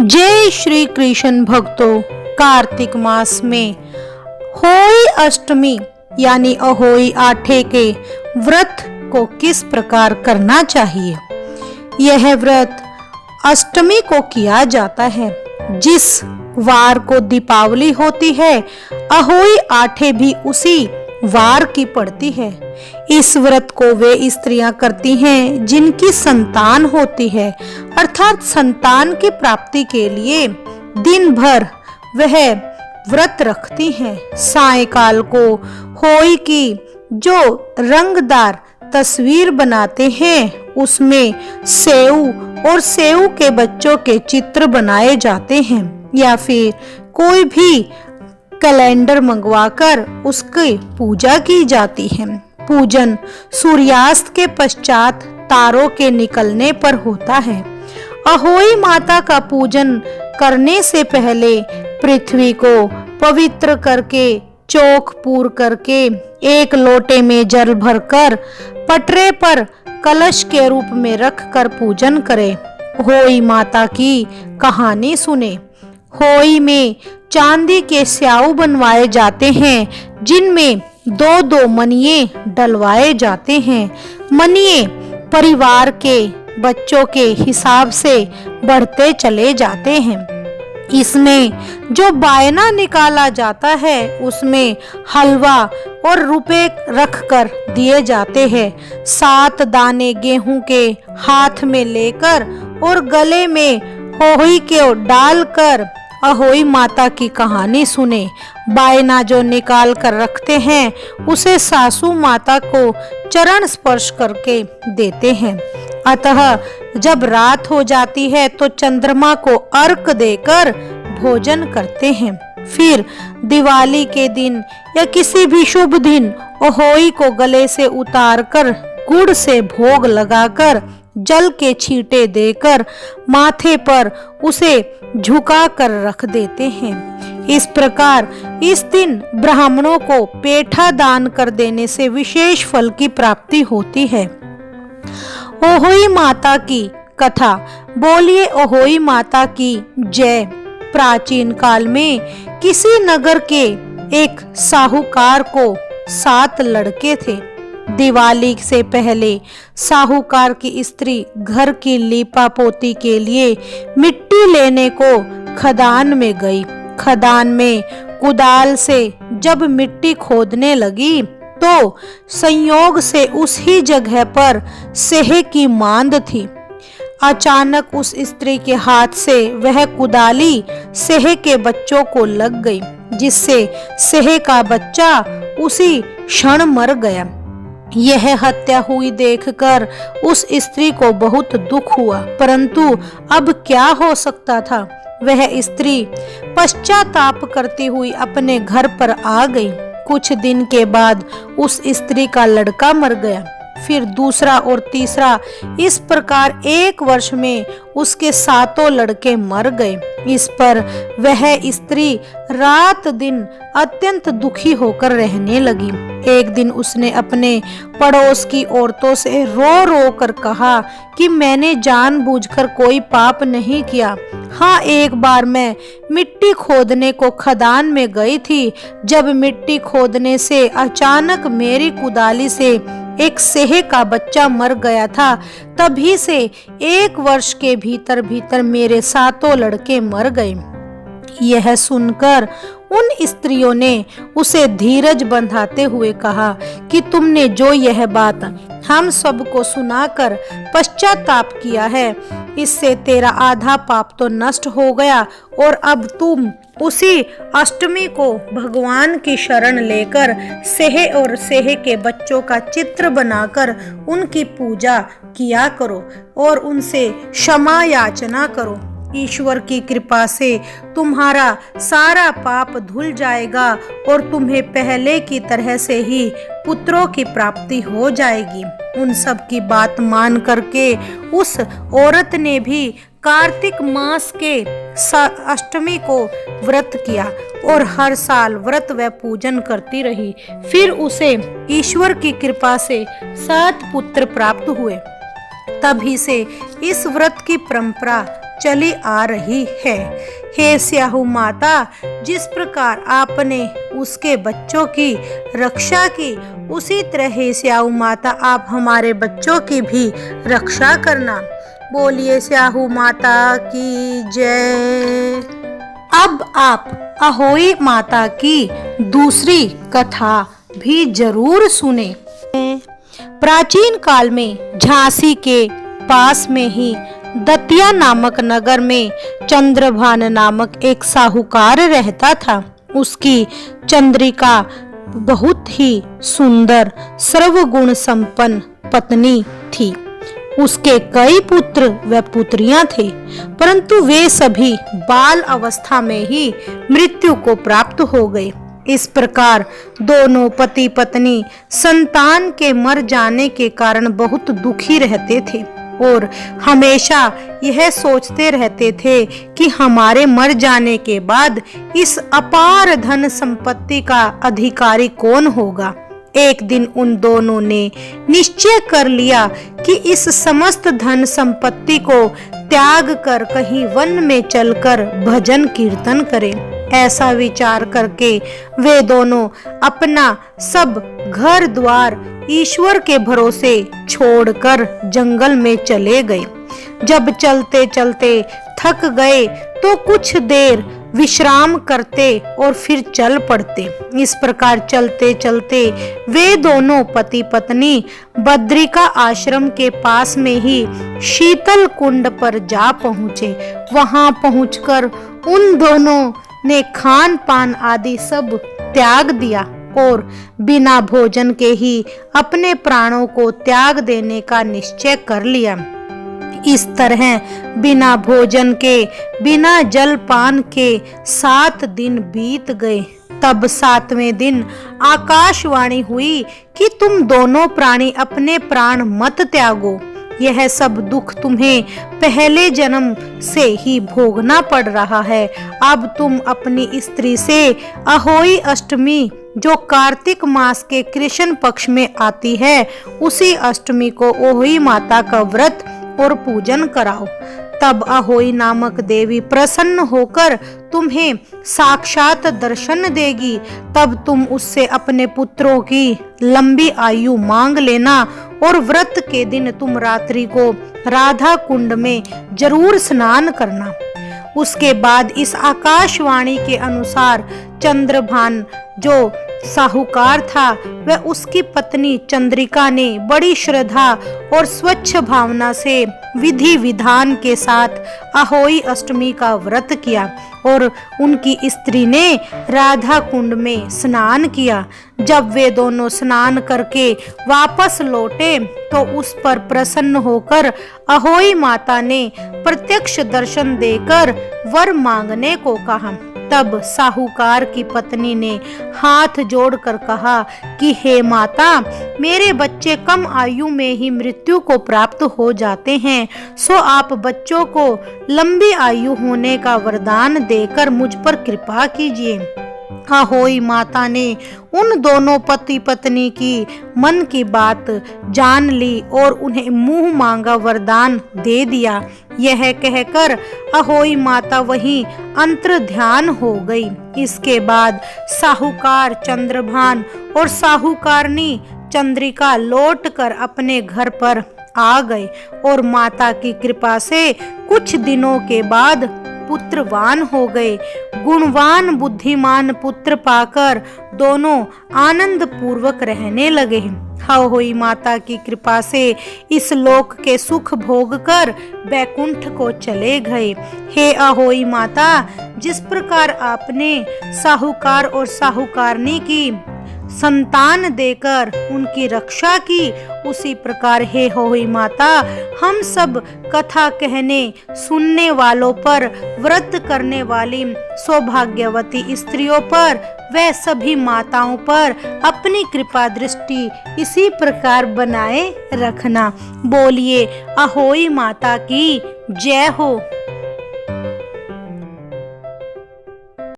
जय श्री कृष्ण भक्तों, कार्तिक मास में होई अष्टमी यानी अहोई आठे के व्रत को किस प्रकार करना चाहिए। यह व्रत अष्टमी को किया जाता है। जिस वार को दीपावली होती है, अहोई आठे भी उसी वार की पड़ती है। इस व्रत को वे स्त्रियां करती हैं जिनकी संतान होती है, अर्थात संतान की प्राप्ति के लिए दिन भर वह व्रत रखती हैं। सायंकाल को होई की जो रंगदार तस्वीर बनाते हैं, उसमें सेव और सेव के बच्चों के चित्र बनाए जाते हैं, या फिर कोई भी कैलेंडर मंगवाकर उसकी पूजा की जाती है। पूजन सूर्यास्त के पश्चात तारों के निकलने पर होता है। अहोई माता का पूजन करने से पहले पृथ्वी को पवित्र करके चौक पूर करके एक लोटे में जल भरकर पटरे पर कलश के रूप में रखकर पूजन करें। होई माता की कहानी सुने। होई में चांदी के स्याऊ बनवाए जाते हैं, जिनमें दो दो मनिये डलवाए जाते हैं। मनिये परिवार के बच्चों के हिसाब से बढ़ते चले जाते हैं। इसमें जो बायना निकाला जाता है, उसमें हलवा और रुपए रखकर दिए जाते हैं। 7 दाने गेहूं के हाथ में लेकर और गले में होई के डालकर अहोई माता की कहानी सुने। बायना जो निकाल कर रखते हैं, उसे सासू माता को चरण स्पर्श करके देते हैं। अतः जब रात हो जाती है तो चंद्रमा को अर्घ देकर भोजन करते हैं। फिर दिवाली के दिन या किसी भी शुभ दिन अहोई को गले से उतारकर गुड़ से भोग लगाकर जल के छींटे देकर माथे पर उसे झुका कर रख देते हैं। इस प्रकार इस दिन ब्राह्मणों को पेठा दान कर देने से विशेष फल की प्राप्ति होती है। अहोई माता की कथा। बोलिए अहोई माता की जय। प्राचीन काल में किसी नगर के एक साहूकार को 7 लड़के थे। दिवाली से पहले साहूकार की स्त्री घर की लीपा पोती के लिए मिट्टी लेने को खदान में गई। खदान में कुदाल से जब मिट्टी खोदने लगी तो संयोग से उसी जगह पर सेहे की मांद थी। अचानक उस स्त्री के हाथ से वह कुदाली सेहे के बच्चों को लग गई, जिससे सेहे का बच्चा उसी क्षण मर गया। यह हत्या हुई देखकर उस स्त्री को बहुत दुख हुआ, परंतु अब क्या हो सकता था। वह स्त्री पश्चाताप करती हुई अपने घर पर आ गई। कुछ दिन के बाद उस स्त्री का लड़का मर गया, फिर दूसरा और तीसरा। इस प्रकार 1 वर्ष में उसके 7 लड़के मर गए। इस पर वह स्त्री रात दिन अत्यंत दुखी होकर रहने लगी। एक दिन उसने अपने पड़ोस की औरतों से रो रो कर कहा कि मैंने जानबूझकर कोई पाप नहीं किया। हाँ, एक बार मैं मिट्टी खोदने को खदान में गई थी। जब मिट्टी खोदने से अचानक मेरी कुदाली से एक सेहे का बच्चा मर गया था। तभी से 1 वर्ष के भीतर भीतर मेरे 7 लड़के मर गए। यह सुनकर उन स्त्रियों ने उसे धीरज बंधाते हुए कहा कि तुमने जो यह बात हम सबको सुनाकर पश्चाताप किया है, इससे तेरा आधा पाप तो नष्ट हो गया, और अब तुम उसी अष्टमी को भगवान की शरण लेकर सेहे और सेहे के बच्चों का चित्र बनाकर उनकी पूजा किया करो और उनसे क्षमा याचना करो। ईश्वर की कृपा से तुम्हारा सारा पाप धुल जाएगा और तुम्हें पहले की तरह से ही पुत्रों की प्राप्ति हो जाएगी। उन सब की बात मान करके उस औरत ने भी कार्तिक मास के अष्टमी को व्रत किया और हर साल व्रत व पूजन करती रही। फिर उसे ईश्वर की कृपा से 7 पुत्र प्राप्त हुए। तभी से इस व्रत की परंपरा चली आ रही है। हे स्याहू माता, जिस प्रकार आपने उसके बच्चों की रक्षा की, उसी तरह हे स्याहू माता आप हमारे बच्चों की भी रक्षा करना। बोलिए स्याहू माता की जय। अब आप अहोई माता की दूसरी कथा भी जरूर सुने। प्राचीन काल में झांसी के पास में ही दतिया नामक नगर में चंद्रभान नामक एक साहूकार रहता था। उसकी चंद्रिका बहुत ही सुंदर सर्वगुण संपन्न पत्नी थी। उसके कई पुत्र व पुत्रियां थे, परंतु वे सभी बाल अवस्था में ही मृत्यु को प्राप्त हो गए। इस प्रकार दोनों पति पत्नी संतान के मर जाने के कारण बहुत दुखी रहते थे और हमेशा यह सोचते रहते थे कि हमारे मर जाने के बाद इस अपार धन संपत्ति का अधिकारी कौन होगा। एक दिन उन दोनों ने निश्चय कर लिया कि इस समस्त धन संपत्ति को त्याग कर कहीं वन में चलकर भजन कीर्तन करें। ऐसा विचार करके वे दोनों अपना सब घर द्वार ईश्वर के भरोसे छोड़कर जंगल में चले गए। जब चलते चलते थक गए तो कुछ देर विश्राम करते और फिर चल पड़ते। इस प्रकार चलते चलते वे दोनों पति पत्नी बद्रिका आश्रम के पास में ही शीतल कुंड पर जा पहुँचे। वहां पहुंचकर उन दोनों ने खान पान आदि सब त्याग दिया और बिना भोजन के ही अपने प्राणों को त्याग देने का निश्चय कर लिया। इस तरह बिना भोजन के बिना जल पान के 7 दिन बीत गए। तब 7वें दिन आकाशवाणी हुई कि तुम दोनों प्राणी अपने प्राण मत त्यागो। यह सब दुख तुम्हें पहले जन्म से ही भोगना पड़ रहा है। अब तुम अपनी स्त्री से अहोई अष्टमी, जो कार्तिक मास के कृष्ण पक्ष में आती है, उसी अष्टमी को अहोई माता का व्रत और पूजन कराओ। तब अहोई नामक देवी प्रसन्न होकर तुम्हें साक्षात दर्शन देगी। तब तुम उससे अपने पुत्रों की लंबी आयु मांग लेना और व्रत के दिन तुम रात्रि को राधा कुंड में जरूर स्नान करना। उसके बाद इस आकाशवाणी के अनुसार चंद्रभान जो साहूकार था वह उसकी पत्नी चंद्रिका ने बड़ी श्रद्धा और स्वच्छ भावना से विधि विधान के साथ अहोई अष्टमी का व्रत किया और उनकी स्त्री ने राधा कुंड में स्नान किया। जब वे दोनों स्नान करके वापस लौटे तो उस पर प्रसन्न होकर अहोई माता ने प्रत्यक्ष दर्शन देकर वर मांगने को कहा। तब साहूकार की पत्नी ने हाथ जोड़कर कहा कि हे माता, मेरे बच्चे कम आयु में ही मृत्यु को प्राप्त हो जाते हैं, सो आप बच्चों को लंबी आयु होने का वरदान देकर मुझ पर कृपा कीजिए। अहोई माता ने उन दोनों पति पत्नी की मन की बात जान ली और उन्हें मुंह मांगा वरदान दे दिया। यह कहकर अहोई माता वहीं अंतर ध्यान हो गई। इसके बाद साहूकार चंद्रभान और साहूकारनी चंद्रिका लौटकर अपने घर पर आ गए और माता की कृपा से कुछ दिनों के बाद पुत्रवान हो गए। गुणवान बुद्धिमान पुत्र पाकर दोनों आनंद पूर्वक रहने लगे। अहोई माता की कृपा से इस लोक के सुख भोग कर बैकुंठ को चले गए। हे अहोई माता, जिस प्रकार आपने साहूकार और साहूकारनी की संतान देकर उनकी रक्षा की, उसी प्रकार हे अहोई माता, हम सब कथा कहने सुनने वालों पर, व्रत करने वाली सौभाग्यवती स्त्रियों पर व सभी माताओं पर अपनी कृपा दृष्टि इसी प्रकार बनाए रखना। बोलिए अहोई माता की जय हो।